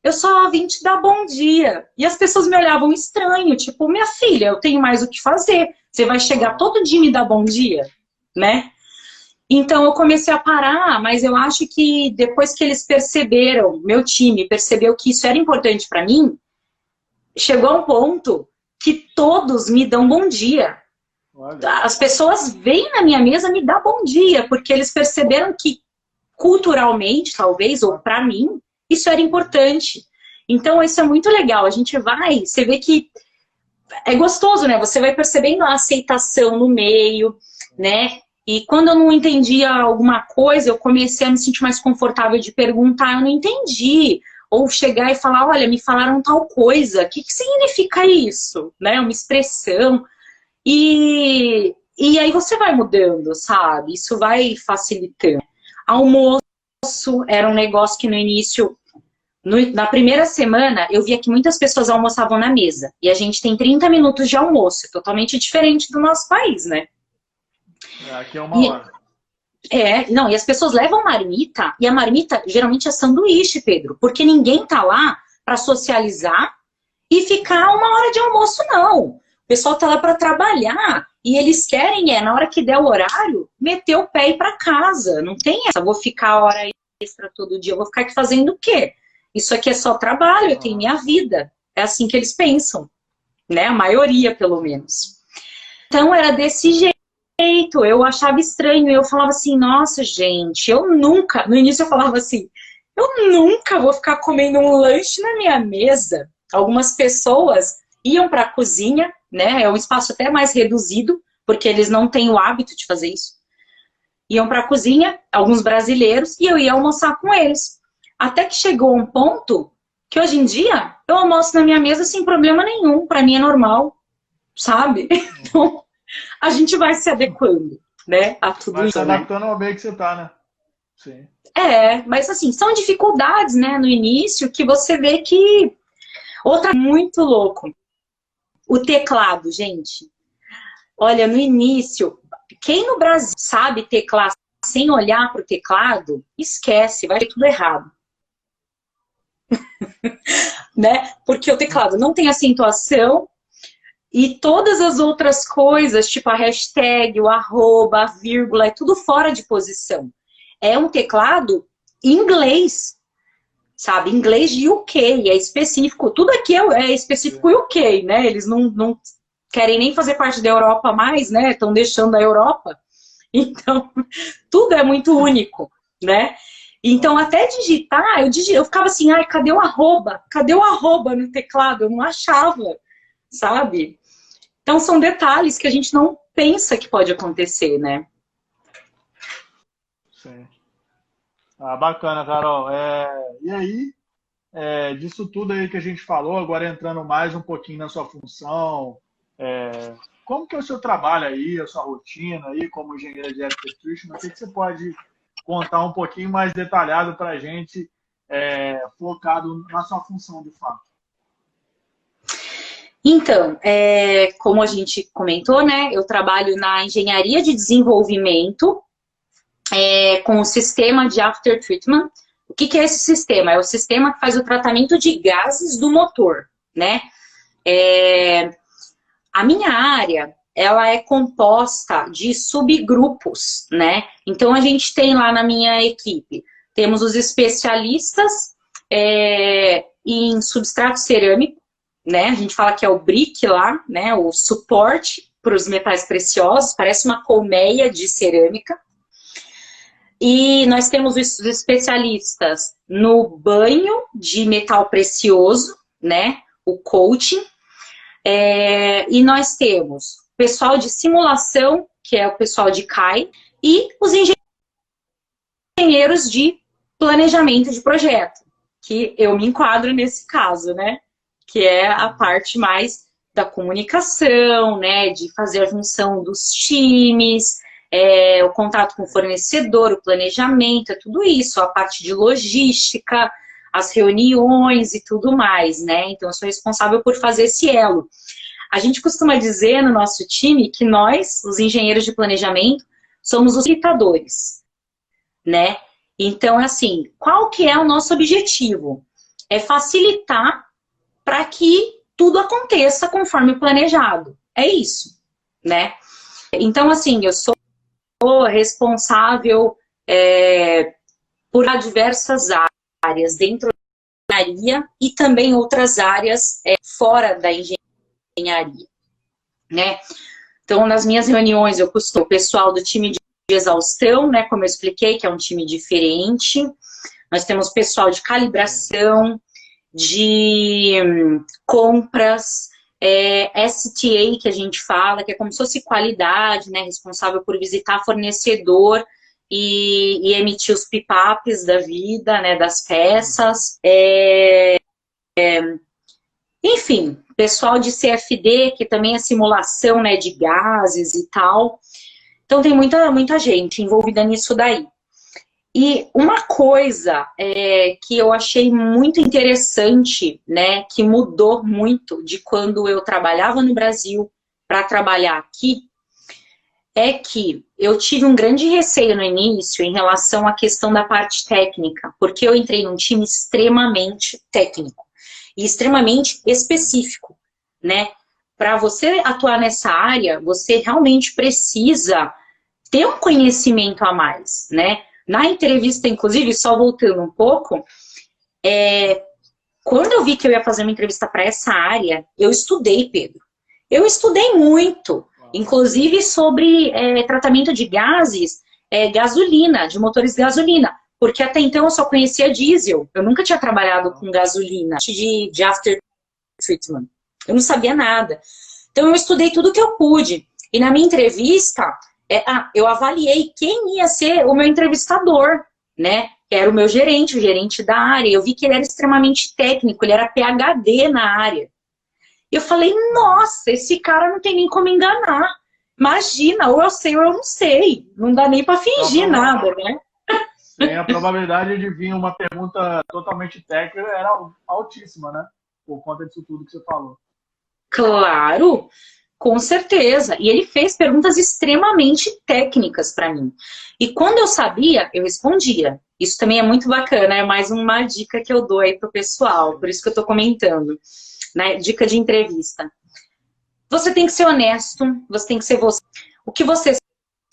eu só vim te dar bom dia. E as pessoas me olhavam estranho, tipo, minha filha, eu tenho mais o que fazer. Você vai chegar todo dia e me dar bom dia, né? Então, eu comecei a parar, mas eu acho que depois que eles perceberam, meu time percebeu que isso era importante para mim, chegou a um ponto que todos me dão bom dia. Olha. As pessoas vêm na minha mesa me dar bom dia, porque eles perceberam que culturalmente, talvez, ou para mim, isso era importante. Então, isso é muito legal. A gente vai, você vê que é gostoso, né? Você vai percebendo a aceitação no meio, né? E quando eu não entendia alguma coisa, eu comecei a me sentir mais confortável de perguntar, eu não entendi. Ou chegar e falar, olha, me falaram tal coisa, o que significa isso? Né? Uma expressão. E aí você vai mudando, sabe? Isso vai facilitando. Almoço era um negócio que no início, na primeira semana, eu via que muitas pessoas almoçavam na mesa. E a gente tem 30 minutos de almoço, totalmente diferente do nosso país, né? Aqui é uma hora. Não, e as pessoas levam marmita, e a marmita geralmente é sanduíche, Pedro, porque ninguém tá lá para socializar e ficar uma hora de almoço, não. O pessoal tá lá para trabalhar, e eles querem, na hora que der o horário, meter o pé e ir para casa. Não tem essa, vou ficar hora extra todo dia, eu vou ficar aqui fazendo o quê? Isso aqui é só trabalho, eu tenho minha vida. É assim que eles pensam, né? A maioria, pelo menos. Então, era desse jeito. Eu achava estranho, eu falava assim, nossa gente, eu nunca, no início eu falava assim, eu nunca vou ficar comendo um lanche na minha mesa. Algumas pessoas iam para a cozinha, né, é um espaço até mais reduzido, porque eles não têm o hábito de fazer isso. Iam para a cozinha, alguns brasileiros, e eu ia almoçar com eles. Até que chegou um ponto que hoje em dia eu almoço na minha mesa sem problema nenhum, para mim é normal, sabe? Então, a gente vai se adequando, né, a tudo vai isso, se adaptando ao meio que você tá, né? Sim. Mas assim, são dificuldades, né, no início, que você vê que... Outra muito louco. O teclado, gente. Olha, no início, quem no Brasil sabe teclar sem olhar pro teclado, esquece, vai ter tudo errado. Né? Porque o teclado não tem acentuação, e todas as outras coisas, tipo a hashtag, o arroba, a vírgula, é tudo fora de posição. É um teclado em inglês, sabe? Inglês de UK, é específico. Tudo aqui é específico UK, né? Eles não querem nem fazer parte da Europa mais, né? Estão deixando a Europa. Então, tudo é muito único, né? Então, até digitar, eu ficava assim, ai, cadê o arroba? Cadê o arroba no teclado? Eu não achava, sabe? Então, são detalhes que a gente não pensa que pode acontecer, né? Sim. Ah, bacana, Carol. E aí, disso tudo aí que a gente falou, agora entrando mais um pouquinho na sua função, como que é o seu trabalho aí, a sua rotina aí como engenheira de After Treatment? O que você pode contar um pouquinho mais detalhado para a gente, focado na sua função de fato? Então, como a gente comentou, né, eu trabalho na engenharia de desenvolvimento com o sistema de After Treatment. O que é esse sistema? É o sistema que faz o tratamento de gases do motor, né? A minha área, ela é composta de subgrupos, né? Então, a gente tem lá na minha equipe, temos os especialistas em substrato cerâmico, né? A gente fala que é o brick lá, né? O suporte para os metais preciosos, parece uma colmeia de cerâmica. E nós temos os especialistas no banho de metal precioso, né? O coating. E nós temos o pessoal de simulação, que é o pessoal de CAI, e os engenheiros de planejamento de projeto, que eu me enquadro nesse caso, né? Que é a parte mais da comunicação, né? De fazer a junção dos times, o contato com o fornecedor, o planejamento, tudo isso, a parte de logística, as reuniões e tudo mais, né? Então, eu sou responsável por fazer esse elo. A gente costuma dizer no nosso time que nós, os engenheiros de planejamento, somos os facilitadores, né? Então, assim, qual que é o nosso objetivo? É facilitar para que tudo aconteça conforme planejado. É isso, né? Então, assim, eu sou responsável por diversas áreas dentro da engenharia e também outras áreas fora da engenharia, né? Então, nas minhas reuniões, eu costumo o pessoal do time de exaustão, né? Como eu expliquei, que é um time diferente. Nós temos pessoal de calibração, de compras, STA, que a gente fala, que é como se fosse qualidade, né? Responsável por visitar fornecedor e emitir os pipapes da vida, né? Das peças. Enfim, pessoal de CFD, que também é simulação, né, de gases e tal. Então, tem muita gente envolvida nisso daí. E uma coisa que eu achei muito interessante, né, que mudou muito de quando eu trabalhava no Brasil para trabalhar aqui, é que eu tive um grande receio no início em relação à questão da parte técnica, porque eu entrei num time extremamente técnico e extremamente específico, né? Para você atuar nessa área, você realmente precisa ter um conhecimento a mais, né? Na entrevista, inclusive, só voltando um pouco, quando eu vi que eu ia fazer uma entrevista para essa área, eu estudei, Pedro. Eu estudei muito, inclusive sobre tratamento de gases, gasolina, de motores de gasolina, porque até então eu só conhecia diesel, eu nunca tinha trabalhado com gasolina, de after treatment, eu não sabia nada. Então eu estudei tudo que eu pude, e na minha entrevista, eu avaliei quem ia ser o meu entrevistador, né? Que era o meu gerente, o gerente da área. Eu vi que ele era extremamente técnico, ele era PhD na área. E eu falei, nossa, esse cara não tem nem como enganar. Imagina, ou eu sei ou eu não sei. Não dá nem para fingir nada, né? Sim, a probabilidade de vir uma pergunta totalmente técnica era altíssima, né? Por conta disso tudo que você falou. Claro, com certeza. E ele fez perguntas extremamente técnicas para mim. E quando eu sabia, eu respondia. Isso também é muito bacana, é mais uma dica que eu dou aí pro pessoal, por isso que eu tô comentando, né? Dica de entrevista. Você tem que ser honesto, você tem que ser você. O que você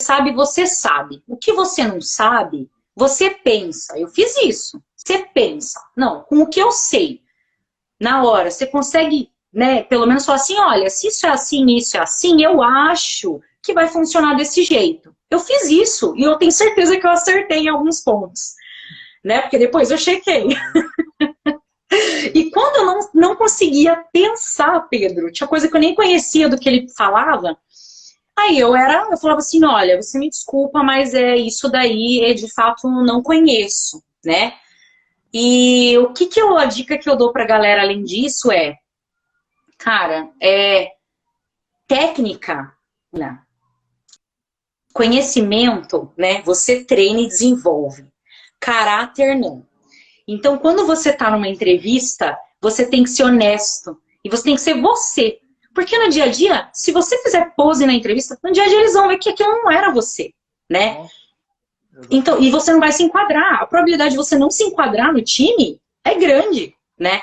sabe, você sabe. O que você não sabe, você pensa. Eu fiz isso. Você pensa. Não, com o que eu sei, na hora, você consegue, né, pelo menos falar assim, olha, se isso é assim, isso é assim, eu acho que vai funcionar desse jeito. Eu fiz isso e eu tenho certeza que eu acertei em alguns pontos, né? Porque depois eu chequei. E quando eu não conseguia pensar, Pedro, tinha coisa que eu nem conhecia do que ele falava, aí eu falava assim, olha, você me desculpa, mas isso daí de fato não conheço, né? E a dica que eu dou pra galera além disso cara, técnica, né? Conhecimento, né? Você treina e desenvolve. Caráter, não. Então, quando você tá numa entrevista, você tem que ser honesto. E você tem que ser você. Porque no dia a dia, se você fizer pose na entrevista, no dia a dia eles vão ver que aquilo não era você, né? Então, e você não vai se enquadrar. A probabilidade de você não se enquadrar no time é grande, né?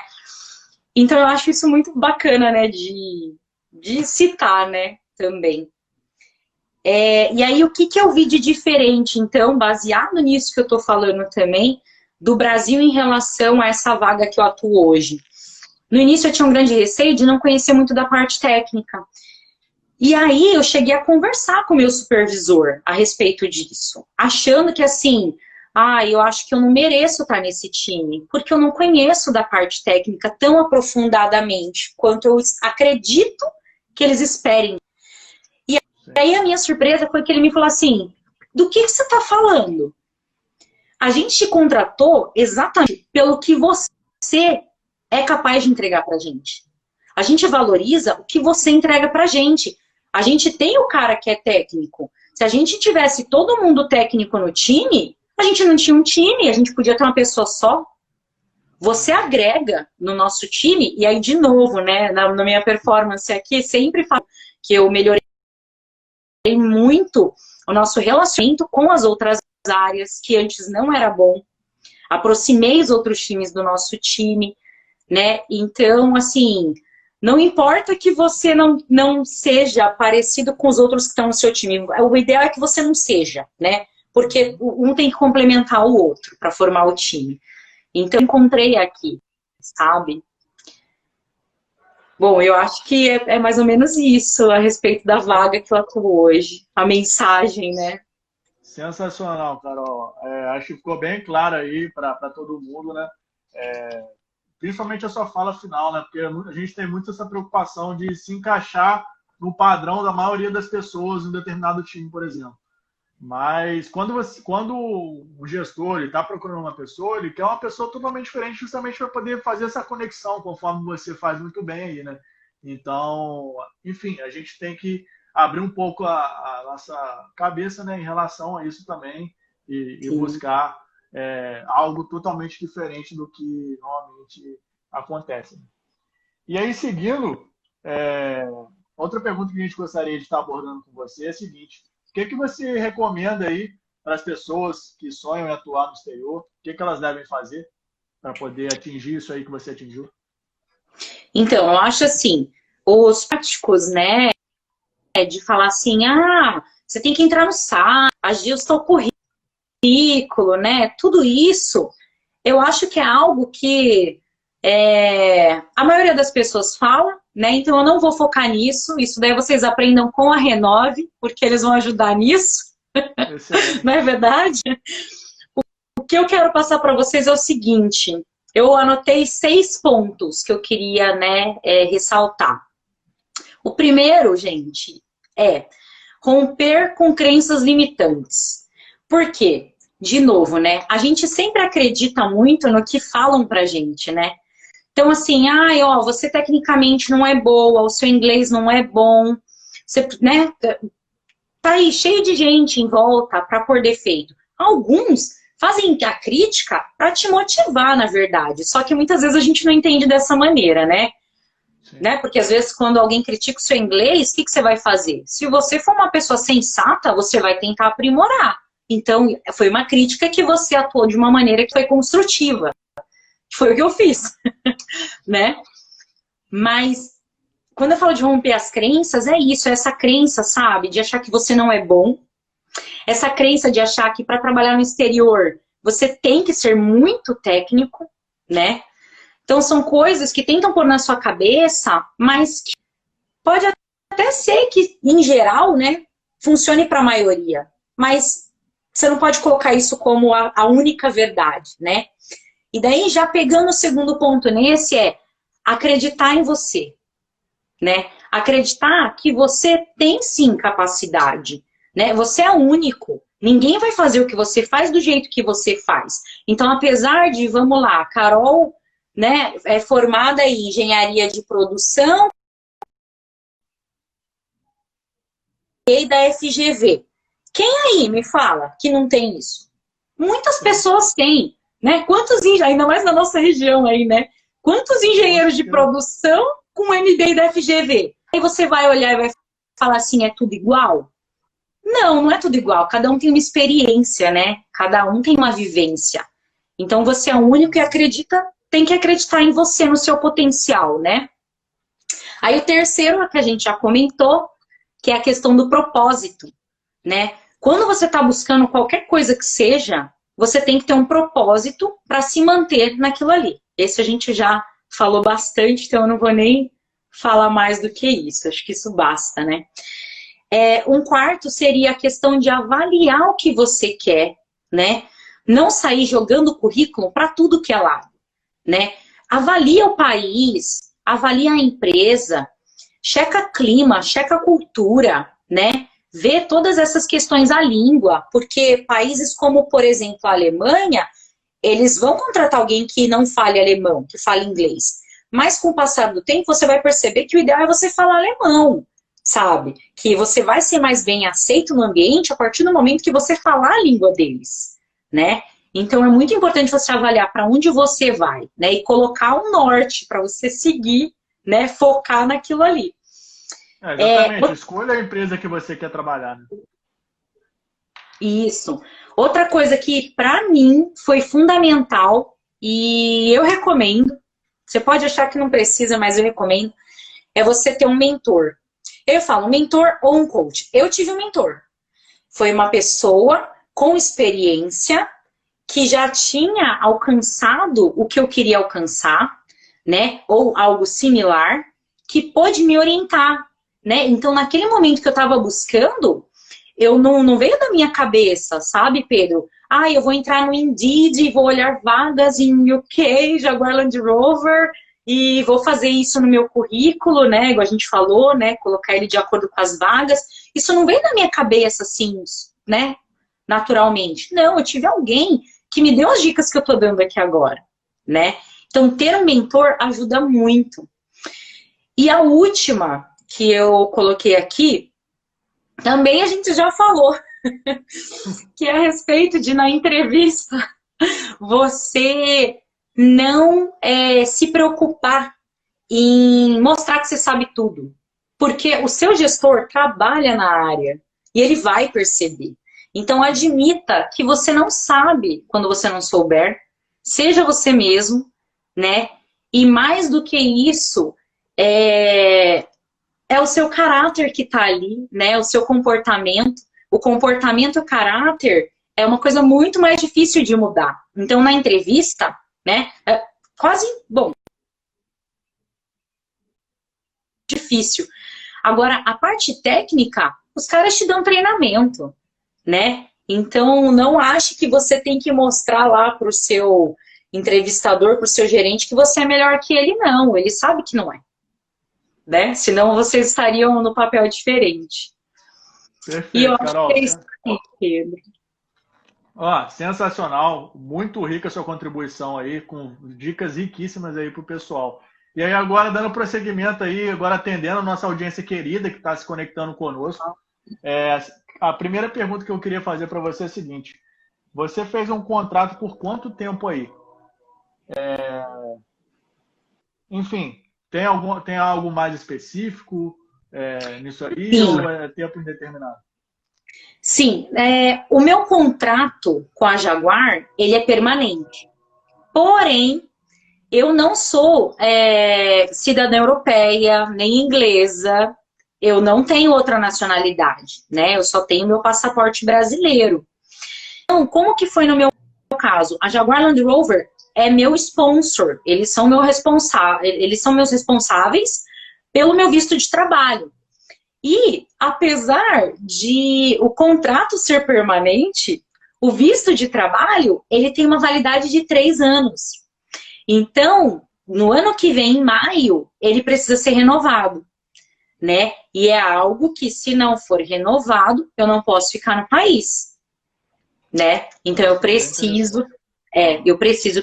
Então, eu acho isso muito bacana, né? De citar, né? Também. E aí, o que eu vi de diferente, então, baseado nisso que eu tô falando também, do Brasil em relação a essa vaga que eu atuo hoje? No início, eu tinha um grande receio de não conhecer muito da parte técnica. E aí, eu cheguei a conversar com o meu supervisor a respeito disso, achando que, assim, eu acho que eu não mereço estar nesse time, porque eu não conheço da parte técnica tão aprofundadamente quanto eu acredito que eles esperem. E aí, a minha surpresa foi que ele me falou assim, do que você está falando? A gente te contratou exatamente pelo que você é capaz de entregar pra gente. A gente valoriza o que você entrega pra gente. A gente tem o cara que é técnico. Se a gente tivesse todo mundo técnico no time, a gente não tinha um time, a gente podia ter uma pessoa só. Você agrega no nosso time, e aí de novo, né, na minha performance aqui, sempre falo que eu melhorei muito o nosso relacionamento com as outras áreas, que antes não era bom. Aproximei os outros times do nosso time, né? Então, assim, não importa que você não seja parecido com os outros que estão no seu time. O ideal é que você não seja, né? Porque um tem que complementar o outro para formar o time. Então, eu encontrei aqui, sabe? Bom, eu acho que é mais ou menos isso a respeito da vaga que eu atuo hoje. A mensagem, né? Sensacional, Carol. Acho que ficou bem claro aí para todo mundo, né? Principalmente a sua fala final, né? Porque a gente tem muito essa preocupação de se encaixar no padrão da maioria das pessoas em um determinado time, por exemplo. Mas quando o gestor está procurando uma pessoa, ele quer uma pessoa totalmente diferente, justamente para poder fazer essa conexão, conforme você faz muito bem aí, né? Então, enfim, a gente tem que abrir um pouco a nossa cabeça, né, em relação a isso também e buscar algo totalmente diferente do que normalmente acontece. E aí, seguindo, outra pergunta que a gente gostaria de estar abordando com você é a seguinte: o que você recomenda aí para as pessoas que sonham em atuar no exterior? O que elas devem fazer para poder atingir isso aí que você atingiu? Então, eu acho assim, os práticos, né, de falar assim, você tem que entrar no site, ajusta o currículo, né, tudo isso, eu acho que é algo que a maioria das pessoas fala, né, então eu não vou focar nisso, isso daí vocês aprendam com a Renove, porque eles vão ajudar nisso, não é verdade? O que eu quero passar para vocês é o seguinte, eu anotei 6 pontos que eu queria, né, ressaltar. O primeiro, gente, é romper com crenças limitantes. Por quê? De novo, né? A gente sempre acredita muito no que falam pra gente, né? Então, assim, você tecnicamente não é boa, o seu inglês não é bom, você, né? Tá aí cheio de gente em volta para pôr defeito. Alguns fazem a crítica para te motivar, na verdade. Só que muitas vezes a gente não entende dessa maneira, né? Porque às vezes quando alguém critica o seu inglês, o que você vai fazer? Se você for uma pessoa sensata, você vai tentar aprimorar. Então, foi uma crítica que você atuou de uma maneira que foi construtiva. Foi o que eu fiz, né? Mas, quando eu falo de romper as crenças, é isso, é essa crença, sabe? De achar que você não é bom. Essa crença de achar que para trabalhar no exterior, você tem que ser muito técnico, né? Então, são coisas que tentam pôr na sua cabeça, mas que pode até ser que, em geral, né, funcione para a maioria. Mas você não pode colocar isso como a única verdade, né? E daí, já pegando o segundo ponto nesse, é acreditar em você, né? Acreditar que você tem sim capacidade, né? Você é único. Ninguém vai fazer o que você faz do jeito que você faz. Então, apesar de, vamos lá, a Carol, né, é formada em engenharia de produção e da FGV. Quem aí me fala que não tem isso? Muitas pessoas têm, né? Quantos, ainda mais na nossa região aí, né? Quantos engenheiros de produção com MBA da FGV? Aí você vai olhar e vai falar assim, é tudo igual? Não, não é tudo igual. Cada um tem uma experiência, né? Cada um tem uma vivência. Então, você é o único e tem que acreditar em você, no seu potencial, né? Aí, o terceiro, que a gente já comentou, que é a questão do propósito, né? Quando você está buscando qualquer coisa que seja, você tem que ter um propósito para se manter naquilo ali. Esse a gente já falou bastante, então eu não vou nem falar mais do que isso. Acho que isso basta, né? Um quarto seria a questão de avaliar o que você quer, né? Não sair jogando currículo para tudo que é lado, né? Avalia o país, avalia a empresa, checa clima, checa cultura, né? Vê todas essas questões, a língua, porque países como, por exemplo, a Alemanha, eles vão contratar alguém que não fale alemão, que fale inglês. Mas com o passar do tempo, você vai perceber que o ideal é você falar alemão, sabe? Que você vai ser mais bem aceito no ambiente a partir do momento que você falar a língua deles, né? Então, é muito importante você avaliar para onde você vai, né? E colocar um norte para você seguir, né? Focar naquilo ali. Exatamente. Escolha a empresa que você quer trabalhar, né? Isso. Outra coisa que, para mim, foi fundamental e eu recomendo, você pode achar que não precisa, mas eu recomendo, é você ter um mentor. Eu falo, um mentor ou um coach. Eu tive um mentor. Foi uma pessoa com experiência que já tinha alcançado o que eu queria alcançar, né? Ou algo similar, que pôde me orientar, né? Então, naquele momento que eu estava buscando, eu não veio da minha cabeça, sabe, Pedro? Ah, eu vou entrar no Indeed e vou olhar vagas em UK, Jaguar Land Rover, e vou fazer isso no meu currículo, né? Igual a gente falou, né? Colocar ele de acordo com as vagas. Isso não veio da minha cabeça, assim, né? Naturalmente. Não, eu tive alguém que me deu as dicas que eu tô dando aqui agora, né? Então, ter um mentor ajuda muito. E a última que eu coloquei aqui, também a gente já falou, que é a respeito de, na entrevista, você não se preocupar em mostrar que você sabe tudo. Porque o seu gestor trabalha na área e ele vai perceber. Então, admita que você não sabe quando você não souber, seja você mesmo, né? E mais do que isso, é o seu caráter que está ali, né? O seu comportamento. O comportamento e o caráter é uma coisa muito mais difícil de mudar. Então, na entrevista, né? Bom, difícil. Agora, a parte técnica, os caras te dão treinamento, né? Então, não ache que você tem que mostrar lá para o seu entrevistador, para o seu gerente, que você é melhor que ele, não. Ele sabe que não é. Né? Senão vocês estariam no papel diferente. Perfeito, e eu Carol. acho que é isso aí, Pedro. Sensacional, muito rica a sua contribuição aí, com dicas riquíssimas aí para o pessoal. E aí agora, dando prosseguimento aí, agora atendendo a nossa audiência querida que está se conectando conosco, a primeira pergunta que eu queria fazer para você é a seguinte: você fez um contrato por quanto tempo aí? Enfim, tem algo mais específico nisso aí? Sim. Ou é tempo indeterminado? Sim, o meu contrato com a Jaguar, ele é permanente. Porém, eu não sou cidadã europeia, nem inglesa, eu não tenho outra nacionalidade, né? Eu só tenho meu passaporte brasileiro. Então, como que foi no meu caso? A Jaguar Land Rover é meu sponsor, eles são meus responsáveis pelo meu visto de trabalho. E, apesar de o contrato ser permanente, o visto de trabalho, ele tem uma validade de 3 anos. Então, no ano que vem, em maio, ele precisa ser renovado, né? E é algo que, se não for renovado, eu não posso ficar no país, né? Então, eu preciso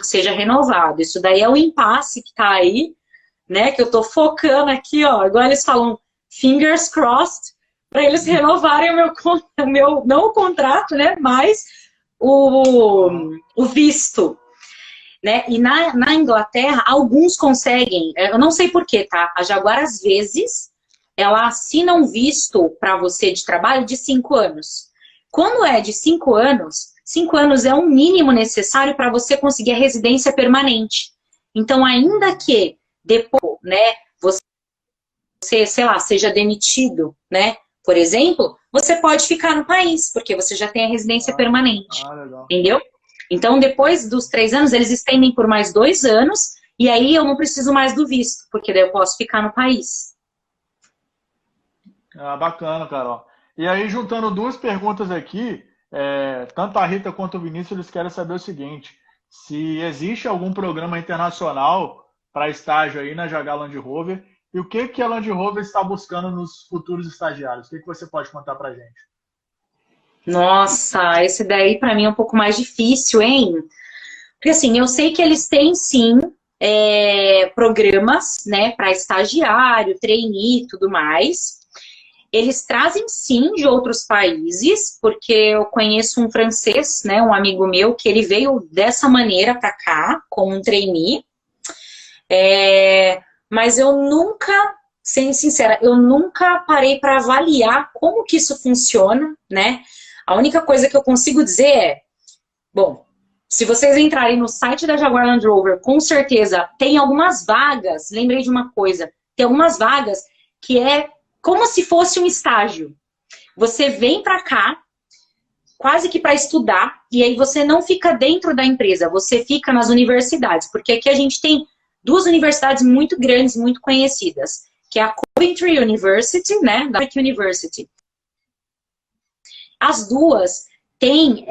que seja renovado. Isso daí é o impasse que tá aí, né? Que eu tô focando aqui, ó. Igual eles falam, fingers crossed, para eles renovarem o meu, não o contrato, né? Mas o visto. Né? E na Inglaterra, alguns conseguem, eu não sei porquê, tá? A Jaguar, às vezes, ela assina um visto para você de trabalho de 5 anos. Quando é de 5 anos, 5 anos é o mínimo necessário para você conseguir a residência permanente. Então, ainda que depois, né, você, sei lá, seja demitido, né, por exemplo, você pode ficar no país, porque você já tem a residência permanente, entendeu? Então, depois dos 3 anos, eles estendem por mais 2 anos, e aí eu não preciso mais do visto, porque daí eu posso ficar no país. Ah, bacana, Carol. E aí, juntando duas perguntas aqui, tanto a Rita quanto o Vinícius, eles querem saber o seguinte: se existe algum programa internacional para estágio aí na Jaguar Land Rover, e o que a Land Rover está buscando nos futuros estagiários? O que você pode contar para a gente? Nossa, esse daí para mim é um pouco mais difícil, hein? Porque assim, eu sei que eles têm sim programas, né, para estagiário, trainee e tudo mais. Eles trazem sim de outros países, porque eu conheço um francês, né, um amigo meu, que ele veio dessa maneira para cá, como um trainee. Mas eu nunca, sendo sincera, eu nunca parei para avaliar como que isso funciona, né? A única coisa que eu consigo dizer é, bom, se vocês entrarem no site da Jaguar Land Rover, com certeza tem algumas vagas, lembrei de uma coisa, tem algumas vagas que é como se fosse um estágio. Você vem para cá, quase que para estudar, e aí você não fica dentro da empresa, você fica nas universidades, porque aqui a gente tem 2 universidades muito grandes, muito conhecidas, que é a Coventry University, né, da University. As duas têm,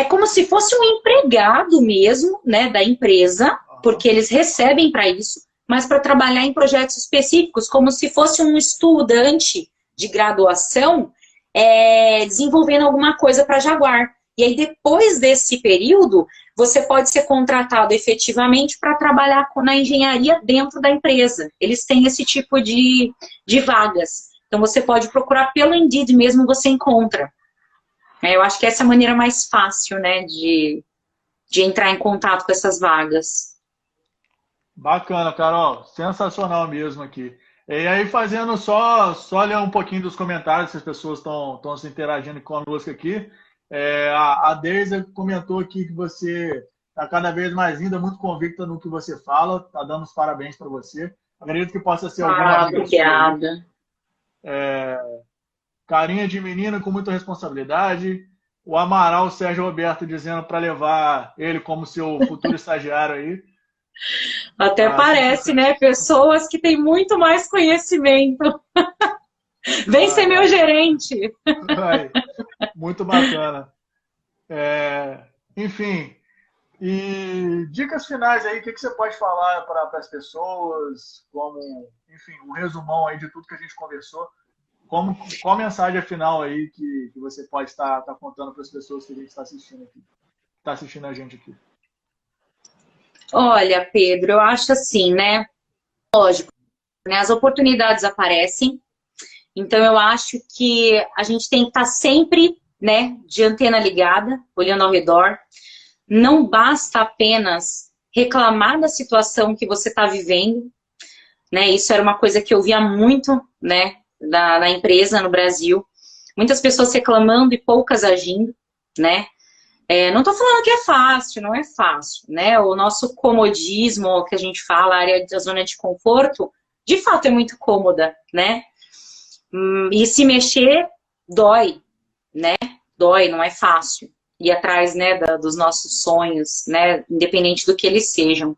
como se fosse um empregado mesmo, né, da empresa, porque eles recebem para isso, mas para trabalhar em projetos específicos, como se fosse um estudante de graduação, desenvolvendo alguma coisa para Jaguar. E aí, depois desse período, você pode ser contratado efetivamente para trabalhar na engenharia dentro da empresa. Eles têm esse tipo de vagas. Então, você pode procurar pelo Indeed mesmo, você encontra. Eu acho que essa é a maneira mais fácil, né, de entrar em contato com essas vagas. Bacana, Carol. Sensacional mesmo aqui. E aí, fazendo só ler um pouquinho dos comentários, se as pessoas estão se interagindo conosco aqui. A Deise comentou aqui que você está cada vez mais linda, muito convicta no que você fala. Está dando os parabéns para você. Acredito que possa ser alguma amiga obrigada. Carinha de menina com muita responsabilidade. O Amaral Sérgio Roberto dizendo para levar ele como seu futuro estagiário aí. Até parece, né? Pessoas que têm muito mais conhecimento. Vem ser meu gerente. Muito bacana. Enfim, e dicas finais aí, o que você pode falar para as pessoas, como, enfim, um resumão aí de tudo que a gente conversou, qual a mensagem final aí que você pode estar contando para as pessoas que a gente está assistindo aqui, está assistindo a gente aqui? Olha, Pedro, eu acho assim, né? Lógico, né? As oportunidades aparecem, então eu acho que a gente tem que estar sempre, né, de antena ligada, olhando ao redor. Não basta apenas reclamar da situação que você está vivendo, né? Isso era uma coisa que eu via muito, né, da empresa no Brasil. Muitas pessoas reclamando e poucas agindo, né? Não estou falando que é fácil, não é fácil, né? O nosso comodismo, que a gente fala, a área da zona de conforto, de fato é muito cômoda, né? E se mexer, dói, né? Dói, não é fácil. Ir atrás, né, dos nossos sonhos, né? Independente do que eles sejam.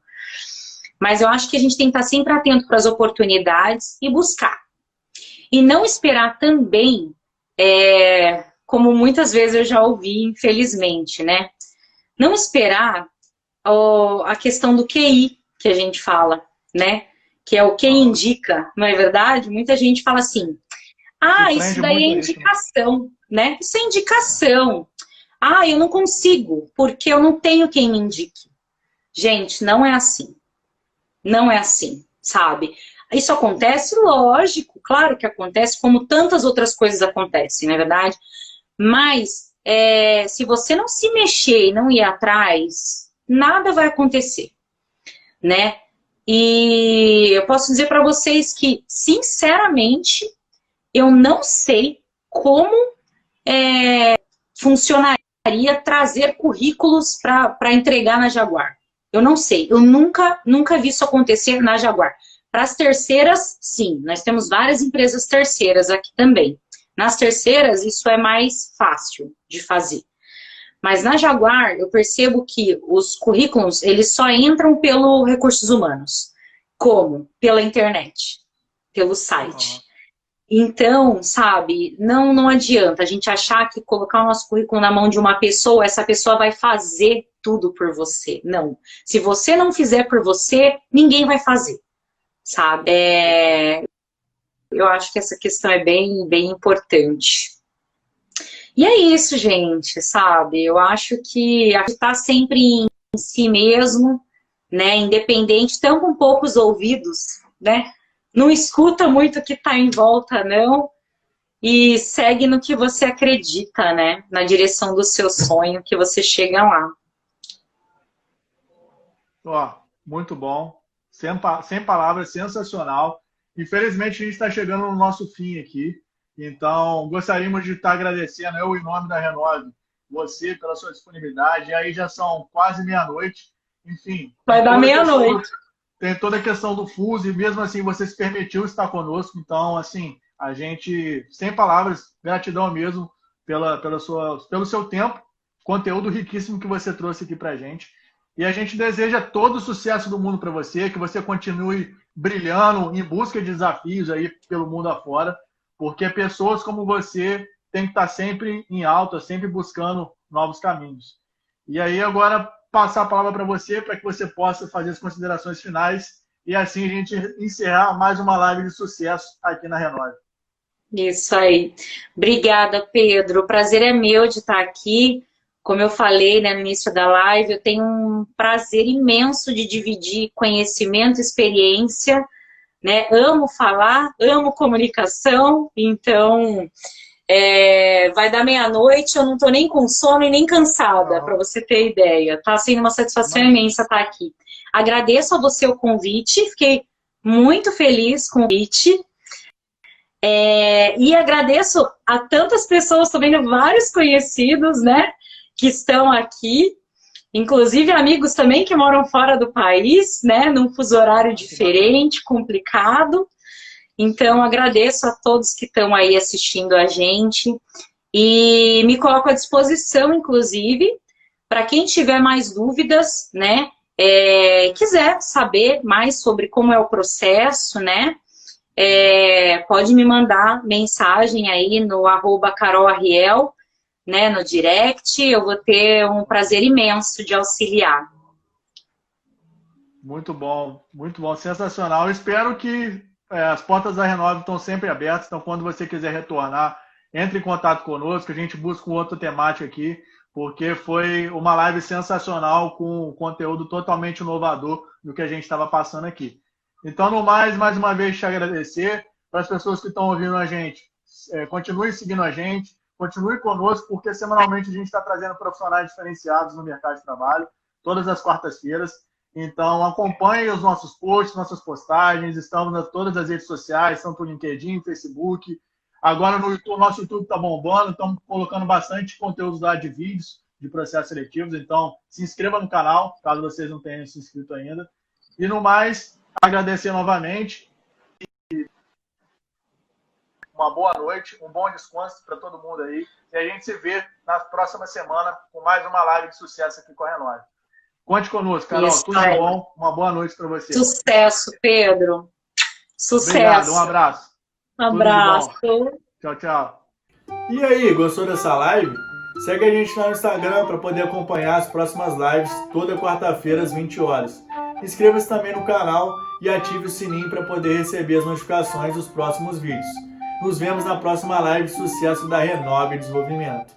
Mas eu acho que a gente tem que estar sempre atento para as oportunidades e buscar. E não esperar também, como muitas vezes eu já ouvi, infelizmente, né? Não esperar a questão do QI que a gente fala, né? Que é o quem indica, não é verdade? Muita gente fala assim, isso daí é indicação, né? Isso é indicação. Eu não consigo, porque eu não tenho quem me indique. Gente, não é assim. Não é assim, sabe? Isso acontece, lógico, claro que acontece, como tantas outras coisas acontecem, não é verdade? Mas, se você não se mexer e não ir atrás, nada vai acontecer, né? E eu posso dizer para vocês que, sinceramente, eu não sei como funcionaria trazer currículos para entregar na Jaguar. Eu não sei, eu nunca vi isso acontecer na Jaguar. Para as terceiras, sim, nós temos várias empresas terceiras aqui também. Nas terceiras, isso é mais fácil de fazer. Mas na Jaguar, eu percebo que os currículos, eles só entram pelo recursos humanos. Como? Pela internet, pelo site. Então, sabe, não adianta a gente achar que colocar o nosso currículo na mão de uma pessoa, essa pessoa vai fazer tudo por você. Não. Se você não fizer por você, ninguém vai fazer, sabe? Eu acho que essa questão é bem importante. E é isso, gente, sabe? Eu acho que a gente está sempre em si mesmo, né? Independente, tão com poucos ouvidos, né? Não escuta muito o que está em volta, não. E segue no que você acredita, né? Na direção do seu sonho, que você chega lá. Muito bom. Sem palavras, sensacional. Infelizmente, a gente está chegando no nosso fim aqui. Então, gostaríamos de estar agradecendo, eu, em nome da Renove, você pela sua disponibilidade. E aí já são quase meia-noite. Enfim. Vai dar meia-noite. Tem toda a questão do fuso e mesmo assim você se permitiu estar conosco. Então, assim, a gente, sem palavras, gratidão mesmo pelo seu tempo, conteúdo riquíssimo que você trouxe aqui pra gente. E a gente deseja todo o sucesso do mundo para você, que você continue brilhando em busca de desafios aí pelo mundo afora, porque pessoas como você têm que estar sempre em alta, sempre buscando novos caminhos. E aí agora passar a palavra para você, para que você possa fazer as considerações finais e assim a gente encerrar mais uma live de sucesso aqui na Renove. Isso aí. Obrigada, Pedro. O prazer é meu de estar aqui. Como eu falei, né, no início da live, eu tenho um prazer imenso de dividir conhecimento, experiência, né? Amo falar, amo comunicação, então vai dar meia-noite, eu não estou nem com sono e nem cansada, para você ter ideia. Tá sendo uma satisfação imensa estar aqui. Agradeço a você o convite, fiquei muito feliz com o convite. E agradeço a tantas pessoas, estou vendo vários conhecidos, né, que estão aqui, inclusive amigos também que moram fora do país, né, num fuso horário diferente, complicado. Então, agradeço a todos que estão aí assistindo a gente e me coloco à disposição, inclusive, para quem tiver mais dúvidas, né, quiser saber mais sobre como é o processo, né, pode me mandar mensagem aí no @carolariel, né, no direct, eu vou ter um prazer imenso de auxiliar. Muito bom, sensacional. Eu espero que as portas da Renove estão sempre abertas, então quando você quiser retornar, entre em contato conosco, a gente busca um outro temático aqui, porque foi uma live sensacional com conteúdo totalmente inovador do que a gente estava passando aqui. Então, no mais uma vez te agradecer. Para as pessoas que estão ouvindo a gente, continue seguindo a gente, continue conosco, porque semanalmente a gente está trazendo profissionais diferenciados no mercado de trabalho, todas as quartas-feiras. Então, acompanhe os nossos posts, nossas postagens, estamos em todas as redes sociais, tanto no LinkedIn, Facebook. Agora no YouTube, nosso YouTube está bombando, estamos colocando bastante conteúdo lá de vídeos de processos seletivos, então se inscreva no canal, caso vocês não tenham se inscrito ainda. E no mais, agradecer novamente. Uma boa noite, um bom descanso para todo mundo aí. E a gente se vê na próxima semana com mais uma live de sucesso aqui com a Renove. Conte conosco, Carol. Isso, tudo bom? Uma boa noite para você. Sucesso, Pedro. Sucesso. Obrigado, um abraço. Um abraço. Tchau, tchau. E aí, gostou dessa live? Segue a gente lá no Instagram para poder acompanhar as próximas lives toda quarta-feira às 20 horas. Inscreva-se também no canal e ative o sininho para poder receber as notificações dos próximos vídeos. Nos vemos na próxima live de sucesso da Renove Desenvolvimento.